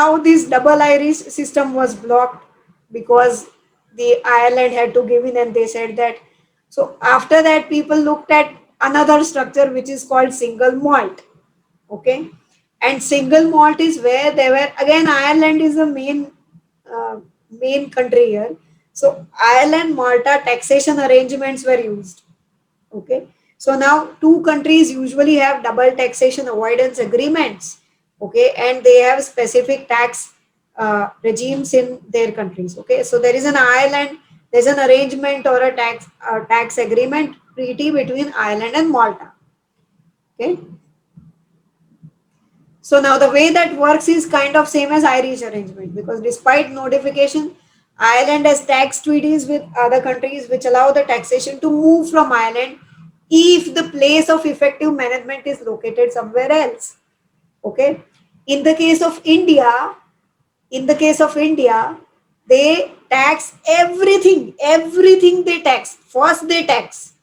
now this double Irish system was blocked because the Ireland had to give in, and they said that. So after that, people looked at another structure which is called single malt. Okay, and single malt is where they were again. Ireland is the uh, main country here. So Ireland, Malta taxation arrangements were used. Okay, so now two countries usually have double taxation avoidance agreements. Okay, and they have specific tax regimes in their countries. Okay, so there is an Ireland, there's an arrangement or a tax agreement treaty between Ireland and Malta. Okay, so now the way that works is kind of same as Irish arrangement, because despite notification, Ireland has tax treaties with other countries which allow the taxation to move from Ireland if the place of effective management is located somewhere else. Okay. In the case of India, in the case of India, they tax everything they tax. First they tax.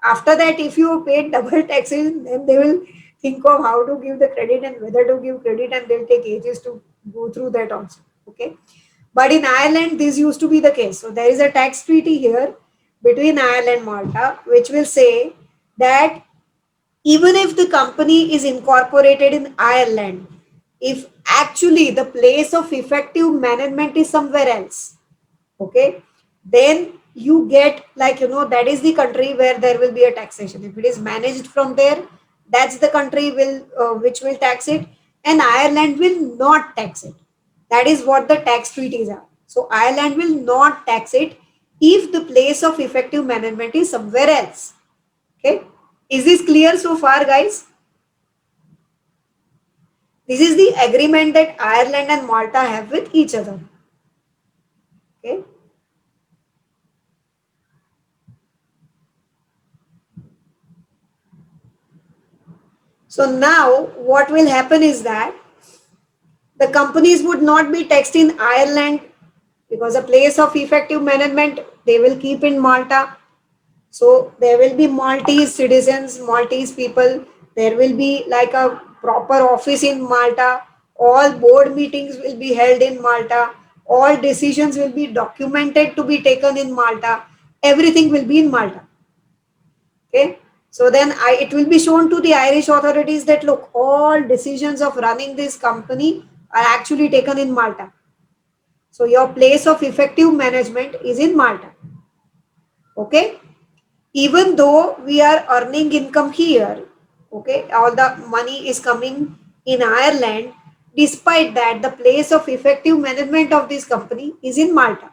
After that, if you paid double taxes, then they will think of how to give the credit and whether to give credit, and they'll take ages to go through that also. Okay. But in Ireland, this used to be the case. So there is a tax treaty here between Ireland and Malta, which will say that even if the company is incorporated in Ireland, if actually the place of effective management is somewhere else, okay, then you get, like, that is the country where there will be a taxation. If it is managed from there, that's the country will which will tax it, and Ireland will not tax it. That is what the tax treaties are. So Ireland will not tax it if the place of effective management is somewhere else. Okay, is this clear so far, guys? This is the agreement that Ireland and Malta have with each other. Okay. So now what will happen is that the companies would not be taxed in Ireland because a place of effective management they will keep in Malta. So there will be Maltese citizens, Maltese people. There will be like a proper office in Malta. All board meetings will be held in Malta. All decisions will be documented to be taken in Malta. Everything will be in Malta. Okay. So then it will be shown to the Irish authorities that look, all decisions of running this company are actually taken in Malta. So your place of effective management is in Malta. Okay. Even though we are earning income here, okay, all the money is coming in Ireland, despite that, the place of effective management of this company is in Malta.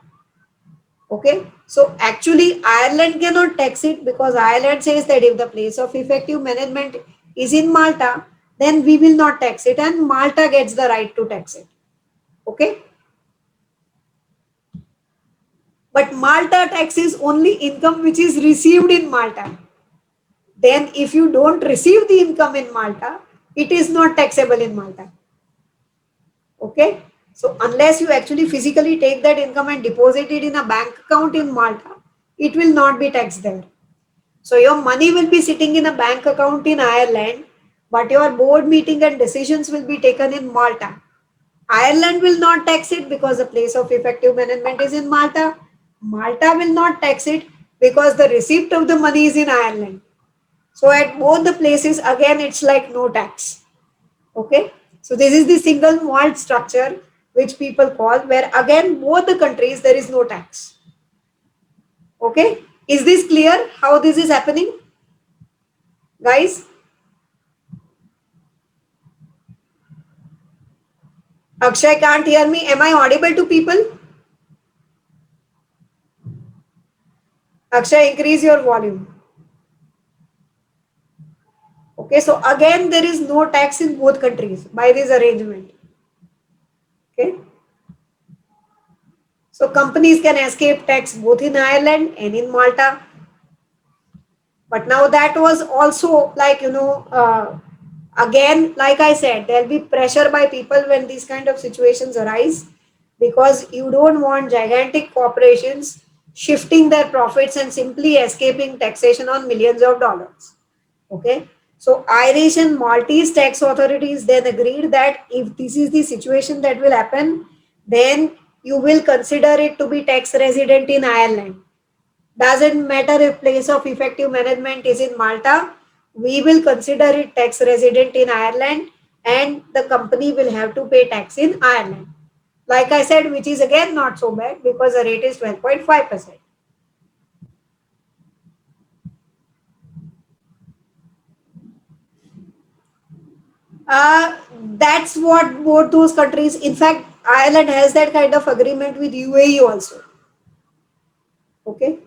Okay, so actually Ireland cannot tax it because Ireland says that if the place of effective management is in Malta, then we will not tax it, and Malta gets the right to tax it. Okay, but Malta taxes only income which is received in Malta. Then if you don't receive the income in Malta, it is not taxable in Malta. Okay, so unless you actually physically take that income and deposit it in a bank account in Malta, it will not be taxed there. So your money will be sitting in a bank account in Ireland, but your board meeting and decisions will be taken in Malta. Ireland will not tax it because the place of effective management is in Malta. Malta will not tax it because the receipt of the money is in Ireland. So at both the places, again, it's like no tax. Okay. So this is the single malt structure which people call, where again both the countries there is no tax. Okay. Is this clear how this is happening, guys? Akshay can't hear me. Am I audible to people? Akshay, increase your volume. Okay, so again, there is no tax in both countries by this arrangement. Okay, so companies can escape tax both in Ireland and in Malta. But now that was also like, again, like I said, there'll be pressure by people when these kind of situations arise, because you don't want gigantic corporations shifting their profits and simply escaping taxation on millions of dollars. Okay, So Irish and Maltese tax authorities then agreed that if this is the situation that will happen, then you will consider it to be tax resident in Ireland. Doesn't matter if place of effective management is in Malta, we will consider it tax resident in Ireland and the company will have to pay tax in Ireland. Like I said, which is again not so bad because the rate is 12.5%. Uh, that's what both those countries, in fact, Ireland has that kind of agreement with UAE also. Okay.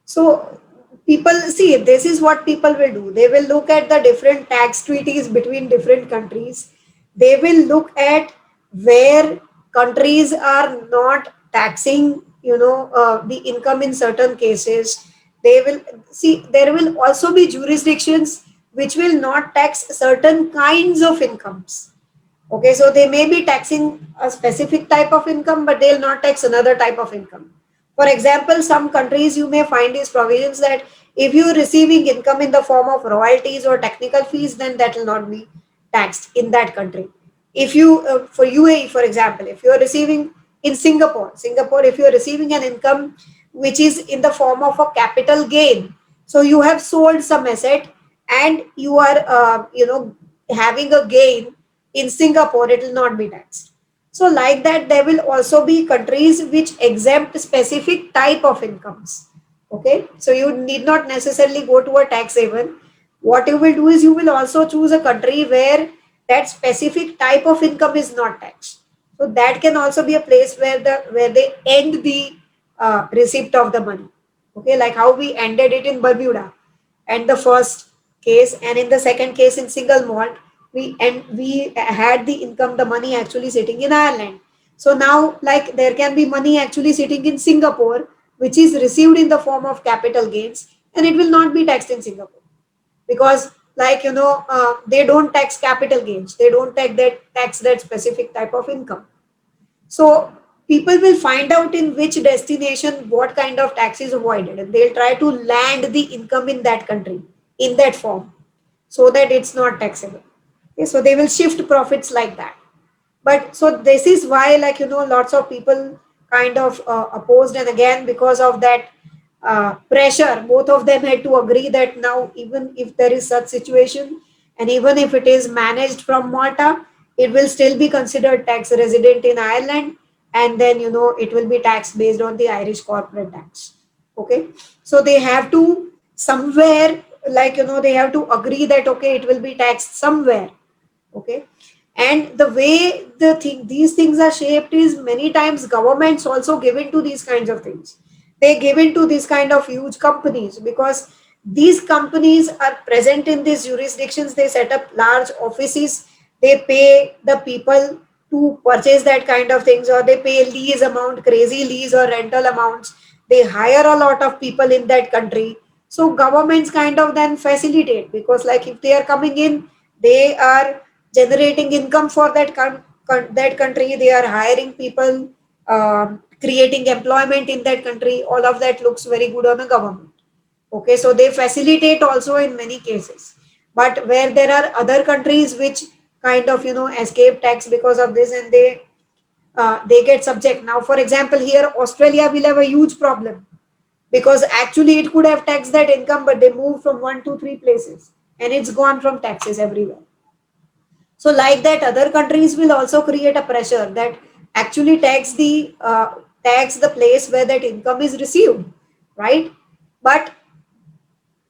So people see this is what people will do. They will look at the different tax treaties between different countries. They will look at where countries are not taxing, the income in certain cases. They will see there will also be jurisdictions which will not tax certain kinds of incomes. Okay, so they may be taxing a specific type of income, but they'll not tax another type of income. For example, some countries you may find these provisions that if you're receiving income in the form of royalties or technical fees, then that will not be taxed in that country. If you, for UAE, for example, if you're receiving in Singapore, if you're receiving an income which is in the form of a capital gain, so you have sold some asset and you are, having a gain in Singapore, it will not be taxed. So, like that, there will also be countries which exempt specific type of incomes. Okay, so you need not necessarily go to a tax haven. What you will do is you will also choose a country where that specific type of income is not taxed. So that can also be a place where they end the receipt of the money. Okay, like how we ended it in Bermuda and the first case, and in the second case in single malt we had the income, the money actually sitting in Ireland. So now like there can be money actually sitting in Singapore which is received in the form of capital gains and it will not be taxed in Singapore because like they don't tax capital gains, they don't tax that specific type of income. So people will find out in which destination what kind of tax is avoided and they'll try to land the income in that country in that form so that it's not taxable. Okay, so they will shift profits like that. But so this is why lots of people kind of opposed, and again because of that pressure both of them had to agree that now even if there is such situation and even if it is managed from Malta, it will still be considered tax resident in Ireland, and then it will be taxed based on the Irish corporate tax. Okay, so they have to somewhere they have to agree that okay it will be taxed somewhere. Okay, and the way these things are shaped is many times governments also give into these kinds of things. They give into these kind of huge companies because these companies are present in these jurisdictions, they set up large offices, they pay the people to purchase that kind of things, or they pay lease amount, crazy lease or rental amounts, they hire a lot of people in that country. So governments kind of then facilitate because like if they are coming in, they are generating income for that country, they are hiring people, creating employment in that country, all of that looks very good on a government. Okay, so they facilitate also in many cases, but where there are other countries which kind of escape tax because of this and they get subject. Now for example here Australia will have a huge problem because actually it could have taxed that income but they moved from one to three places and it's gone from taxes everywhere. So, like that, other countries will also create a pressure that actually tax the place where that income is received, right? But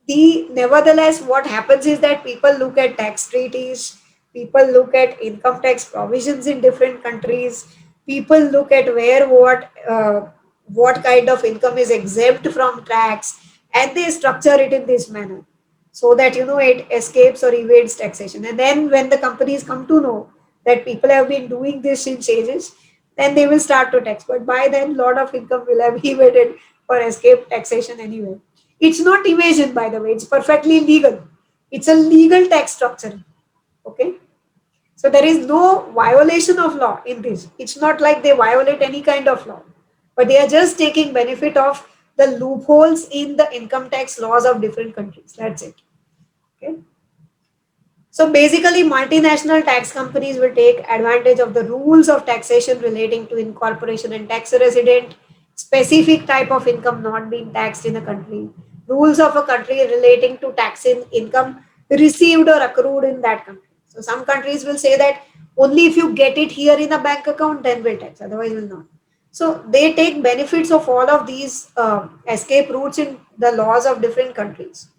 the nevertheless, what happens is that people look at tax treaties, people look at income tax provisions in different countries, people look at where what kind of income is exempt from tax, and they structure it in this manner so that it escapes or evades taxation. And then when the companies come to know that people have been doing this since ages, then they will start to tax. But by then, lot of income will have evaded or escaped taxation anyway. It's not evasion, by the way, it's perfectly legal. It's a legal tax structure. Okay. So there is no violation of law in this. It's not like they violate any kind of law, but they are just taking benefit of the loopholes in the income tax laws of different countries. That's it. Okay. So basically, multinational tax companies will take advantage of the rules of taxation relating to incorporation and tax resident, specific type of income not being taxed in a country, rules of a country relating to taxing income received or accrued in that country. So some countries will say that only if you get it here in a bank account, then we'll tax, otherwise will not. So they take benefits of all of these escape routes in the laws of different countries.